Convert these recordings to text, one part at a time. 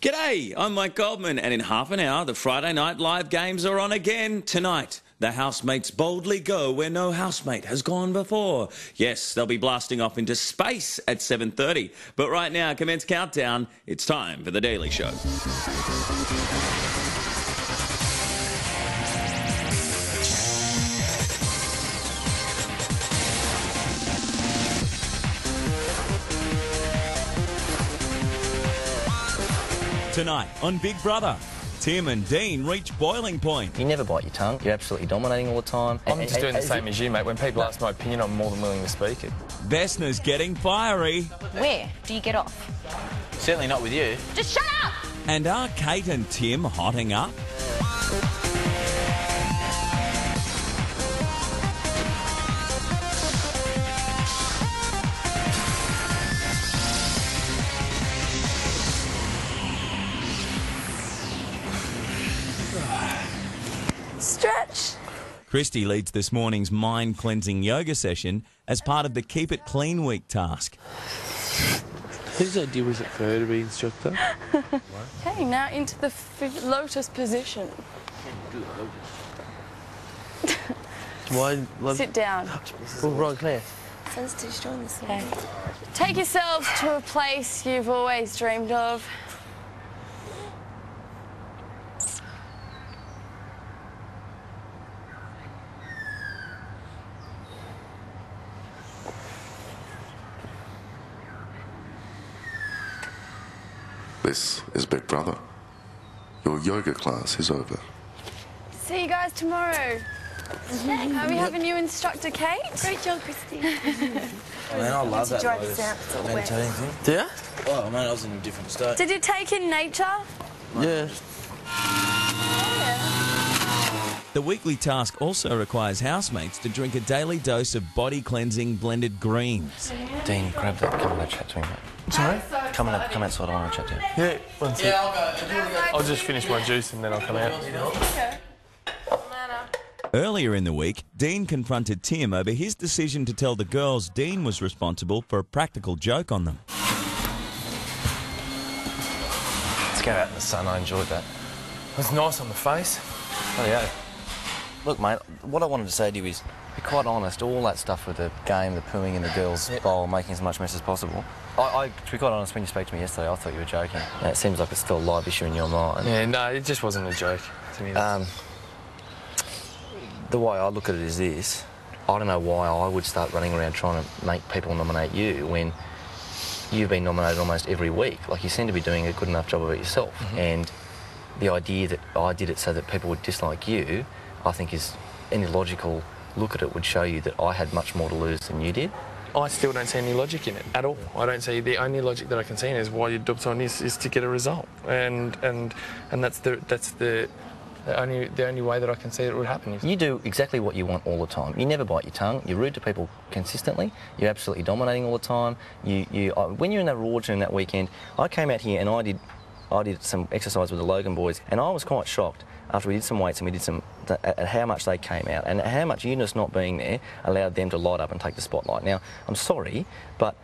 G'day, I'm Mike Goldman, and in half an hour, the Friday Night Live games are on again tonight. The housemates boldly go where no housemate has gone before. Yes, they'll be blasting off into space at 7:30. But right now, commence countdown. It's time for The Daily Show. Tonight on Big Brother, Tim and Dean reach boiling point. You never bite your tongue. You're absolutely dominating all the time. I'm just doing the same as you, mate. When people ask my opinion, I'm more than willing to speak it. Vesna's getting fiery. Where do you get off? Certainly not with you. Just shut up! And are Kate and Tim hotting up? Stretch. Christy leads this morning's mind-cleansing yoga session as part of the Keep It Clean Week task. Whose idea was it for her to be instructor? Okay, now into the lotus position. Why? Sit down. Oh, right, Claire. Sun's too strong this morning. Okay. Take yourselves to a place you've always dreamed of. This is Big Brother. Your yoga class is over. See you guys tomorrow. We have a new instructor, Kate. Great job, Christy. Man, I love that drive lotus. us out, it's all Man, wet. tell you anything? Do you? Oh, man, I was in a different state. Did you take in nature? Yeah. The weekly task also requires housemates to drink a daily dose of body-cleansing blended greens. Dean, grab that. Come and chat to me, mate. Sorry? Come outside. I want to chat to you. Yeah, one sec. I'll just finish my juice and then I'll come out. Earlier in the week, Dean confronted Tim over his decision to tell the girls Dean was responsible for a practical joke on them. Let's go out in the sun. I enjoyed that. It was nice on the face. Oh, yeah. Look, mate, what I wanted to say to you is, be quite honest, all that stuff with the game, the pooing in the girls' bowl, making as much mess as possible. To be quite honest, when you spoke to me yesterday, I thought you were joking. It seems like it's still a live issue in your mind. Yeah, no, it just wasn't a joke to me. The way I look at it is this. I don't know why I would start running around trying to make people nominate you when you've been nominated almost every week. Like, you seem to be doing a good enough job of it yourself. Mm-hmm. And the idea that I did it so that people would dislike you, I think is any logical look at it would show you that I had much more to lose than you did. I still don't see any logic in it at all. I don't see the only logic that I can see in is why you dubbed on this is to get a result, and that's the only way that I can see it would happen. You do exactly what you want all the time. You never bite your tongue. You're rude to people consistently. You're absolutely dominating all the time. When you're in that rewards room that weekend, I came out here and I did some exercise with the Logan boys, and I was quite shocked after we did some weights and we did some at how much they came out and how much Eunice not being there allowed them to light up and take the spotlight. Now, I'm sorry, but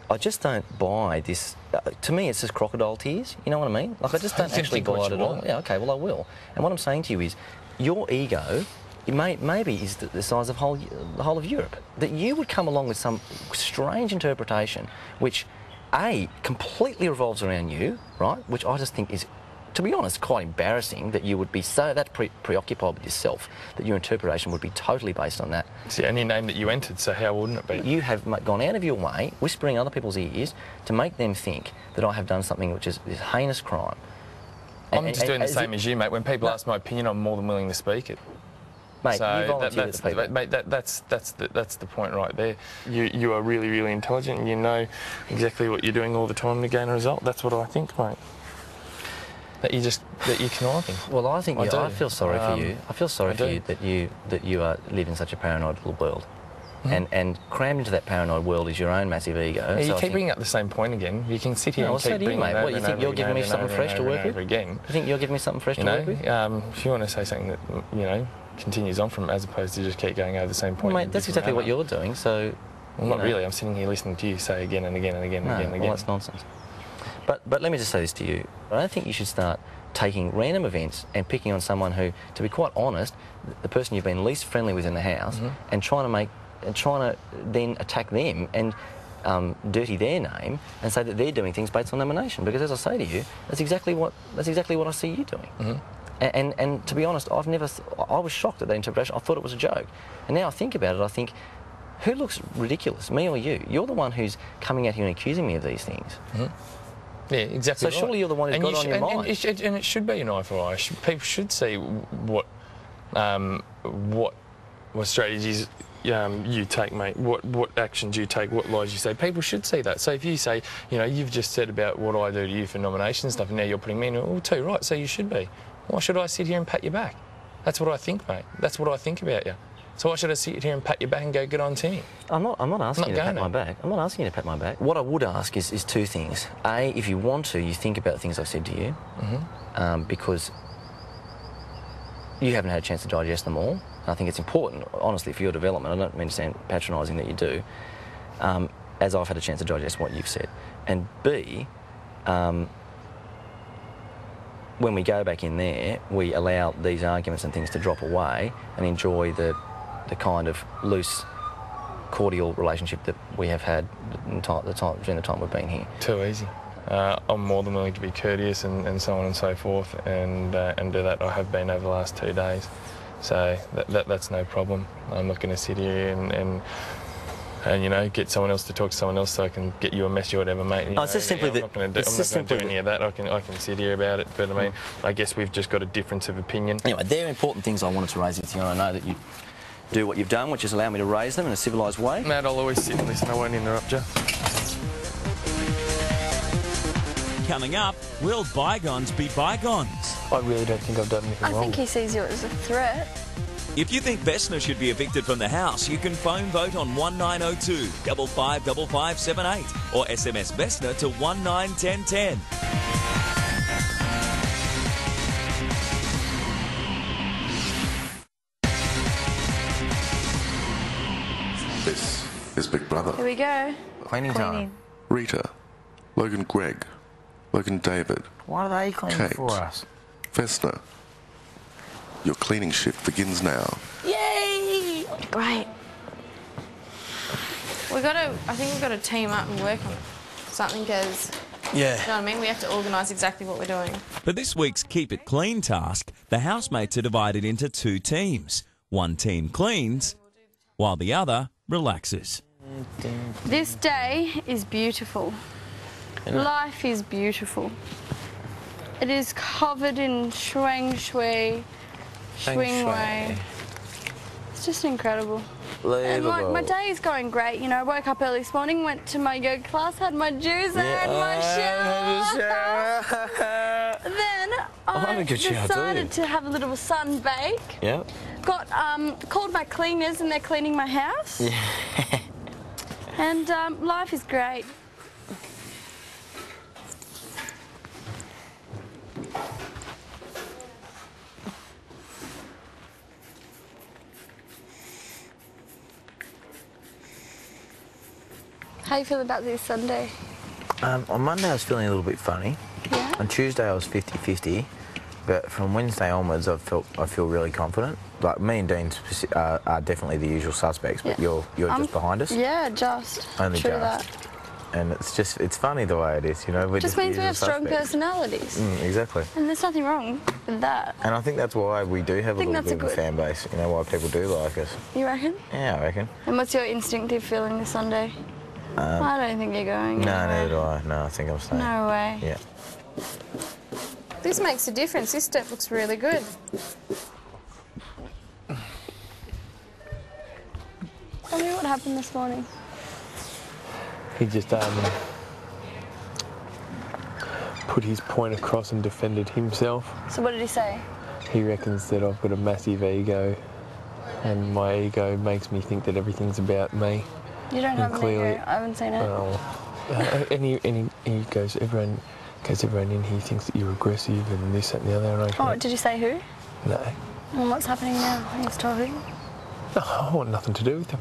I just don't buy this. To me, it's just crocodile tears. You know what I mean? Like, I just don't actually buy it at all. Yeah, okay, well, I will. And what I'm saying to you is, your ego, maybe is the size of the whole of Europe. That you would come along with some strange interpretation, which, A, completely revolves around you, right? Which I just think is, to be honest, quite embarrassing that you would be so that preoccupied with yourself that your interpretation would be totally based on that. It's the only name that you entered, so how wouldn't it be? You have gone out of your way, whispering in other people's ears, to make them think that I have done something which is heinous crime. I'm just doing the same as you, mate. When people ask my opinion, I'm more than willing to speak it. Mate, so you volunteer to people. Mate, that's the point right there. You are really, really intelligent, and you know exactly what you're doing all the time to gain a result. That's what I think, mate. That you're conniving. Well, I think I feel sorry for you. I feel sorry for you that you live in such a paranoid little world, and crammed into that paranoid world is your own massive ego. Yeah, you keep bringing up the same point again. You can sit here and keep bringing it over. What, you think you're giving me something fresh to work with? Again. You think you're giving me something fresh to work with? If you want to say something that continues on from, as opposed to just keep going over the same point. Well, mate, that's exactly what you're doing. So, well, not really. I'm sitting here listening to you say again and again and again and again and again. Well, that's nonsense. But let me just say this to you. I don't think you should start taking random events and picking on someone who, to be quite honest, the person you've been least friendly with in the house, and trying to then attack them and dirty their name and say that they're doing things based on nomination. Because as I say to you, that's exactly what I see you doing. And to be honest, I was shocked at that interpretation. I thought it was a joke. And now I think about it, I think, who looks ridiculous, me or you? You're the one who's coming out here and accusing me of these things. Yeah, exactly. So surely you're the one who's got it on your mind. And it should be an eye for eye. People should see what strategies you take, mate. What actions you take, what lies you say. People should see that. So if you say, you've just said about what I do to you for nomination and stuff, and now you're putting me in, well, too right. So you should be. Why should I sit here and pat your back? That's what I think, mate. That's what I think about you. So why should I sit here and pat your back and go, get on Timmy? I'm not asking you to pat my back. I'm not asking you to pat my back. What I would ask is two things. A, if you want to, you think about the things I've said to you, because you haven't had a chance to digest them all. And I think it's important, honestly, for your development. I don't mean to sound patronising that you do, as I've had a chance to digest what you've said. And B, when we go back in there, we allow these arguments and things to drop away and enjoy the kind of loose, cordial relationship that we have had during the time we've been here. Too easy. I'm more than willing to be courteous and so on and so forth, and do that. I have been over the last 2 days, so that's no problem. I'm not going to sit here and get someone else to talk to someone else so I can get you a message or whatever, mate. It's just simply that... I'm not going to do any of that. I can sit here about it, but I mean, I guess we've just got a difference of opinion. Anyway, they're important things I wanted to raise with you, and I know that you do what you've done, which is allow me to raise them in a civilised way. Matt, I'll always sit and listen. I won't interrupt you. Coming up, will bygones be bygones? I really don't think I've done anything wrong. I think he sees you as a threat. If you think Bessner should be evicted from the house, you can phone vote on 1902 555578 or SMS Bessner to 191010. This is Big Brother. Here we go. Cleaning time. Rita, Logan Gregg, Logan David, Why are they cleaning Kate, for us? Vesna. Your cleaning shift begins now. Yay! Great. I think we've got to team up and work on something, because, Yeah. you know what I mean? We have to organise exactly what we're doing. For this week's Keep It Clean task, the housemates are divided into two teams. One team cleans, while the other relaxes. This day is beautiful. Life is beautiful. It is covered in shuang shui, swing way. It's just incredible. And my day is going great. I woke up early this morning, went to my yoga class, had my juice, had my shower. Then I decided to have a little sunbake. Yep. Called my cleaners and they're cleaning my house. Yeah. And life is great. How you feel about this Sunday? On Monday I was feeling a little bit funny. Yeah? On Tuesday I was 50-50, but from Wednesday onwards I feel really confident. Like, me and Dean are definitely the usual suspects, but you're just behind us. Yeah, just. Only True just. that. And it's funny the way it is, We're Just means we have strong personalities. Exactly. And there's nothing wrong with that. And I think that's why we do have a little bit of a fan base, why people do like us. You reckon? Yeah, I reckon. And what's your instinctive feeling this Sunday? I don't think you're going No, anywhere. neither do I. No, I think I'm staying. No way. Yeah. This makes a difference. This step looks really good. Tell me what happened this morning. He just put his point across and defended himself. So what did he say? He reckons that I've got a massive ego, and my ego makes me think that everything's about me. You don't have an clearly, ego. I haven't seen it. And he goes, everyone in here thinks that you're aggressive and this, that and the other. And Oh, did you say who? No. And what's happening now? He's talking? No, I want nothing to do with him.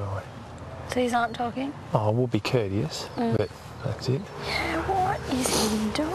So he's not talking? Oh, we'll be courteous, but that's it. Yeah, what is he doing?